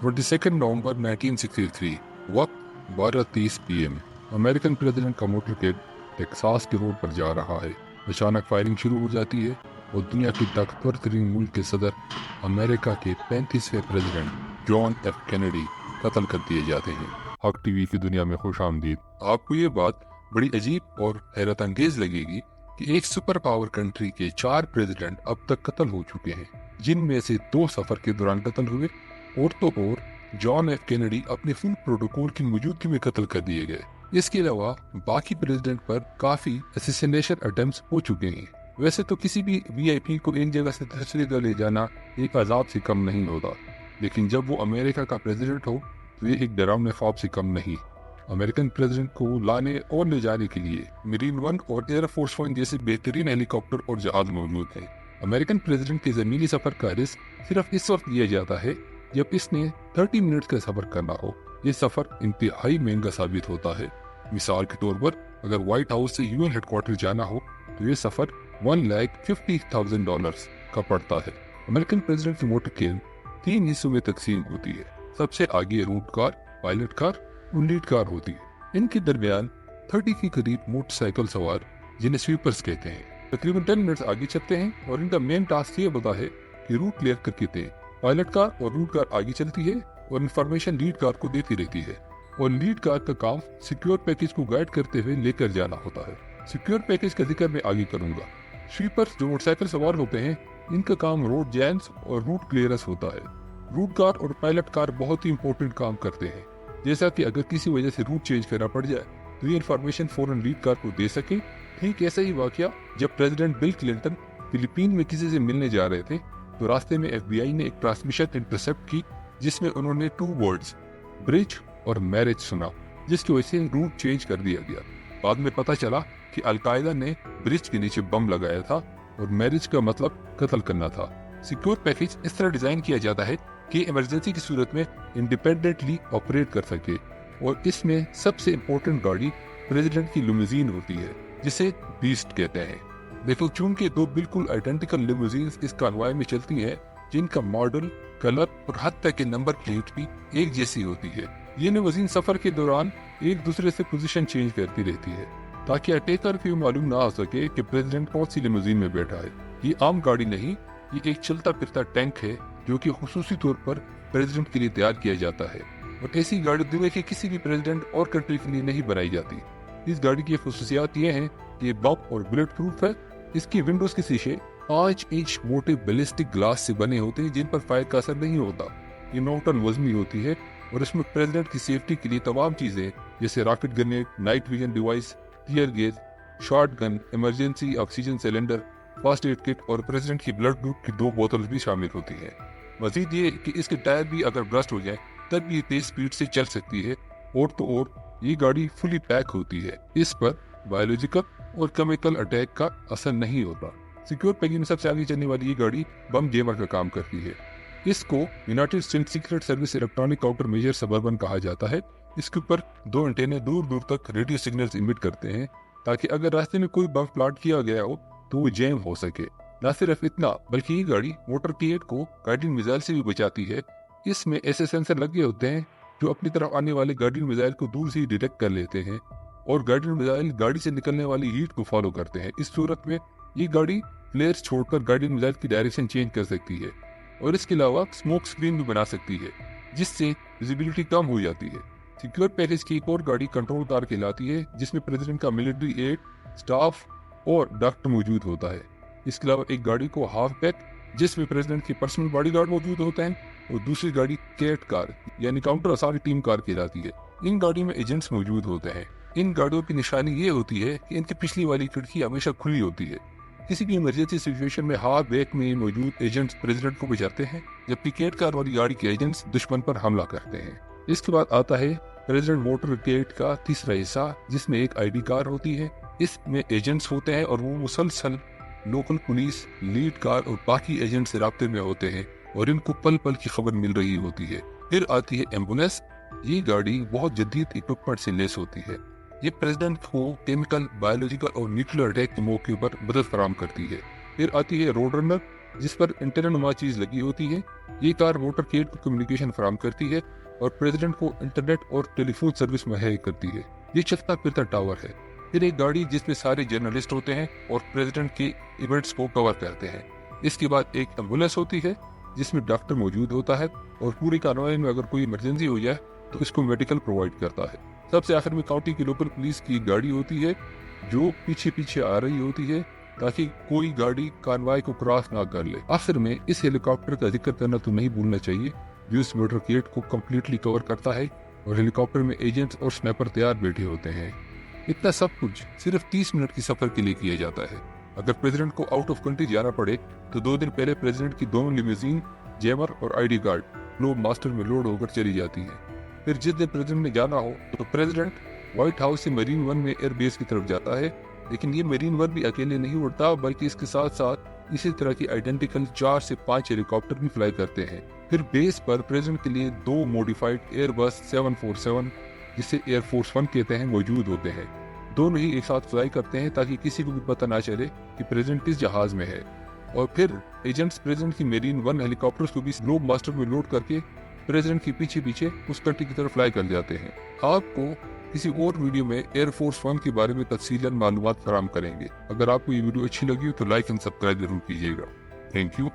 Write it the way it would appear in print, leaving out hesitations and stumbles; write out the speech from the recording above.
22 नवंबर 1963 वक्त 12:30 PM। American president का motorcade Texas के रोड पर जा रहा है। अचानक फायरिंग शुरू हो जाती है और दुनिया की ताकतवर तरीन मुल्क के सदर अमेरिका के 35वें प्रेसिडेंट जॉन एफ कैनेडी कत्ल कर दिए जाते हैं। हक टीवी की दुनिया में खुश आमदीद। आपको ये बात बड़ी अजीब और हैरत अंगेज लगेगी कि एक सुपर पावर कंट्री के 4 प्रेसिडेंट अब तक कत्ल हो चुके हैं, जिनमें से 2 सफर के दौरान कत्ल हुए और तो और जॉन एफ कैनेडी अपने फुल प्रोटोकॉल की मौजूदगी में कत्ल कर दिए गए। इसके अलावा बाकी प्रेसिडेंट पर काफी असैसिनेशन अटेम्प्ट्स हो चुके हैं। वैसे तो किसी भी वीआईपी को एक जगह से दूसरी जगह ले जाना एक अजाब से कम नहीं होता, लेकिन जब वो अमेरिका का प्रेसिडेंट हो तो ये एक डरावने ख्वाब से कम नहीं। अमेरिकन प्रेसिडेंट को लाने और ले जाने के लिए मरीन वन और एयरफोर्स वन जैसे बेहतरीन हेलीकॉप्टर और जहाज मौजूद हैं। अमेरिकन प्रेसिडेंट के जमीनी सफर का रिस्क सिर्फ इस वक्त लिया जाता है जब इसने 30 मिनट का सफर करना हो। ये सफर इंतहाई महंगा साबित होता है। मिसाल के तौर पर अगर व्हाइट हाउस से यूएन हेडक्वार्टर जाना हो तो ये सफर $1,50,000 का पड़ता है। अमेरिकन प्रेसिडेंट की मोटरकेड 3 हिस्सों में तकसीम होती है। सबसे आगे रूट कार, पायलट कार और लीड कार होती है। इनके दरमियान 30 के करीब मोटरसाइकिल सवार, जिन्हें स्वीपर्स कहते हैं, तकरीबन 10 मिनट आगे चलते हैं और इनका मेन टास्क ये होता है कि रूट क्लियर करके दें। पायलट कार और रूट कार आगे चलती है और इंफॉर्मेशन लीड कार को देती रहती है, और लीड कार का काम सिक्योर पैकेज को गाइड करते हुए लेकर जाना होता है। सिक्योर पैकेज का जिक्र मैं आगे करूंगा। स्वीपर्स जो मोटरसाइकिल सवार होते हैं, इनका काम रोड जैम्स और रूट क्लियरेंस होता है। रूट कार और पायलट कार बहुत ही इंपॉर्टेंट काम करते हैं, जैसा कि अगर किसी वजह से रूट चेंज करना पड़ जाए तो ये इन्फॉर्मेशन फौरन लीड कार को दे सके। ठीक ऐसा ही वाकया जब प्रेसिडेंट बिल क्लिंटन फिलीपीन में किसी से मिलने जा रहे थे तो रास्ते में FBI ने एक ट्रांसमिशन इंटरसेप्ट की, जिसमें उन्होंने 2 वर्ड्स ब्रिज और मैरिज सुना, जिसकी वजह से रूट चेंज कर दिया गया। बाद में पता चला कि अलकायदा ने ब्रिज के नीचे बम लगाया था और मैरिज का मतलब कत्ल करना था। सिक्योर पैकेज इस तरह डिजाइन किया जाता है कि इमरजेंसी की सूरत में इंडिपेंडेंटली ऑपरेट कर सके, और इसमें सबसे इम्पोर्टेंट गाड़ी प्रेसिडेंट की लिमोजीन होती है, जिसे बीस्ट कहते हैं। देखो, चूंकि 2 बिल्कुल आइडेंटिकल लिमोजीन्स इस कॉन्वॉय में चलती हैं, जिनका मॉडल, कलर और हद तक के नंबर प्लेट भी एक जैसी होती है, ये लिमोजीन सफर के दौरान एक दूसरे से पोजीशन चेंज करती रहती है ताकि अटैकर को मालूम ना हो सके कि प्रेसिडेंट कौन सी लिमोजीन में बैठा है। ये आम गाड़ी नहीं, ये एक चलता फिरता टैंक है जो कि खुसूसी तौर पर प्रेसिडेंट के लिए तैयार किया जाता है, और ऐसी गाड़ी दुनिया के किसी भी प्रेसिडेंट और कंट्री के लिए नहीं बनाई जाती। इस गाड़ी की खुसूसियात ये हैं कि ये बम और बुलेट प्रूफ है। इसकी विंडोज के शीशे 5 इंच मोटे बैलिस्टिक ग्लास से बने होते हैं, जिन पर फायर का असर नहीं होता। ये 9 टन वजनी होती है और इसमें प्रेसिडेंट की सेफ्टी के लिए तमाम चीजें जैसे rocket grenade, night vision device, tear gas, short gun, emergency oxygen cylinder, first aid kit और प्रेसिडेंट की ब्लड ग्रुप की 2 बोतल भी शामिल होती है। मजीद ये कि इसके टायर भी अगर ब्रस्ट हो जाए तब भी ये तेज स्पीड से चल सकती है, और तो और ये गाड़ी फुली पैक होती है। इस पर बायोलॉजिकल और केमिकल अटैक का असर नहीं होता। सिक्योर पैकेज में सबसे आगे चलने वाली ये गाड़ी बम जेमर का काम करती है। इसको United states secret service electronic counter measure suburban कहा जाता है। इसके ऊपर 2 एंटेने दूर दूर तक रेडियो सिग्नल्स इमिट करते हैं ताकि अगर रास्ते में कोई बम प्लांट किया गया हो तो वो जैम हो सके। न सिर्फ इतना, बल्कि ये गाड़ी मोटरकेड को गाइडेड मिसाइल से भी बचाती है। इसमें ऐसे सेंसर लगे होते हैं जो अपनी तरफ आने वाले गाइडेड मिसाइल को दूर से डिटेक्ट कर लेते हैं, और गाइडेड मिसाइल गाड़ी से निकलने वाली हीट को फॉलो करते हैं। इस सूरत में ये गाड़ी फ्लेयर्स छोड़कर गाइडेड मिसाइल की डायरेक्शन चेंज कर सकती है, और इसके अलावा स्मोक स्क्रीन भी बना सकती है, जिससे विजिबिलिटी कम हो जाती है। सिक्योर पैकेज की एक और गाड़ी कंट्रोल कार कहलाती है, जिसमें प्रेसिडेंट का मिलिट्री एड, स्टाफ और डॉक्टर मौजूद होता है। इसके अलावा एक गाड़ी को हाफ पैक, जिसमें प्रेसिडेंट के पर्सनल बॉडीगार्ड मौजूद होते हैं, और दूसरी गाड़ी कैट कार यानी काउंटर असॉल्ट टीम कार कहलाती है। इन गाड़ियों में एजेंट्स मौजूद होते हैं। इन गाड़ियों की निशानी ये होती है कि इनकी पिछली वाली खिड़की हमेशा खुली होती है। किसी भी इमरजेंसी सिचुएशन में हाफ बैक में मौजूद एजेंट्स प्रेसिडेंट को बचाते हैं, जबकि कैट कार वाली गाड़ी के एजेंट्स दुश्मन पर हमला करते हैं। इसके बाद आता है प्रेसिडेंट मोटरकेड का तीसरा हिस्सा, जिसमें एक ID कार होती है। इसमें एजेंट्स होते हैं और वो मुसलसल लोकल पुलिस, लीड कार और बाकी एजेंट से राब्ते में होते हैं, और इनको पल पल की खबर मिल रही होती है। फिर आती है एम्बुलेंस। ये गाड़ी बहुत जदीद इक्विपमेंट से लेस होती है। ये प्रेसिडेंट को केमिकल, बायोलॉजिकल और न्यूक्लियर अटैक के मौके पर मदद फराहम करती है। फिर आती है रोड रनर। जिस पर एंटेना नुमा चीज लगी होती है। ये कार मोटरकेड को कम्युनिकेशन फराहम करती है और प्रेसिडेंट को इंटरनेट और टेलीफोन सर्विस मुहैया करती है। ये चलता फिरता टावर है। फिर एक गाड़ी जिसमें सारे जर्नलिस्ट होते हैं और प्रेसिडेंट के इवेंट्स को कवर करते हैं। इसके बाद एक एम्बुलेंस होती है जिसमें डॉक्टर मौजूद होता है और पूरी कार्रवाई में अगर कोई इमरजेंसी हो जाए तो इसको मेडिकल प्रोवाइड करता है। सबसे आखिर में काउंटी की लोकल पुलिस की गाड़ी होती है जो पीछे पीछे आ रही होती है ताकि कोई गाड़ी कार्रवाई को क्रॉस ना कर ले। आखिर में इस हेलीकॉप्टर का जिक्र करना तो नहीं भूलना चाहिए जो इस मोटरकेड को कम्प्लीटली कवर करता है और हेलीकॉप्टर में एजेंट्स और स्नैपर तैयार बैठे होते हैं। इतना सब कुछ सिर्फ 30 मिनट की सफर के लिए किया जाता है। अगर प्रेसिडेंट को आउट ऑफ कंट्री जाना पड़े तो 2 दिन पहले प्रेसिडेंट की दोनों लिम्यूजीन, जैमर और आईडी कार्ड ग्लोब मास्टर में लोड होकर चली जाती है। फिर जिस दिन प्रेसिडेंट ने जाना हो तो प्रेसिडेंट व्हाइट हाउस से मरीन वन में एयरबेस की तरफ जाता है। लेकिन ये मरीन वन भी अकेले नहीं उड़ता बल्कि इसके साथ साथ इसी तरह की आइडेंटिकल 4 से 5 हेलीकॉप्टर भी फ्लाई करते हैं। फिर बेस पर प्रेसिडेंट के लिए 2 मॉडिफाइड एयरबस 747 जिसे एयरफोर्स 1 कहते हैं मौजूद होते हैं। दोनों ही एक साथ फ्लाई करते हैं ताकि किसी को भी पता ना चले कि प्रेसिडेंट किस जहाज में है। और फिर एजेंट्स प्रेसिडेंट की मरीन वन हेलीकॉप्टर्स को भी ग्लोब मास्टर में लोड करके प्रेसिडेंट के पीछे पीछे उस कंट्री की तरफ फ्लाई कर जाते हैं। आपको किसी और वीडियो में एयरफोर्स 1 के बारे में तफसीलन मालूमात फराहम करेंगे। अगर आपको ये वीडियो अच्छी लगी हो तो लाइक एंड सब्सक्राइब जरूर कीजिएगा। Thank you.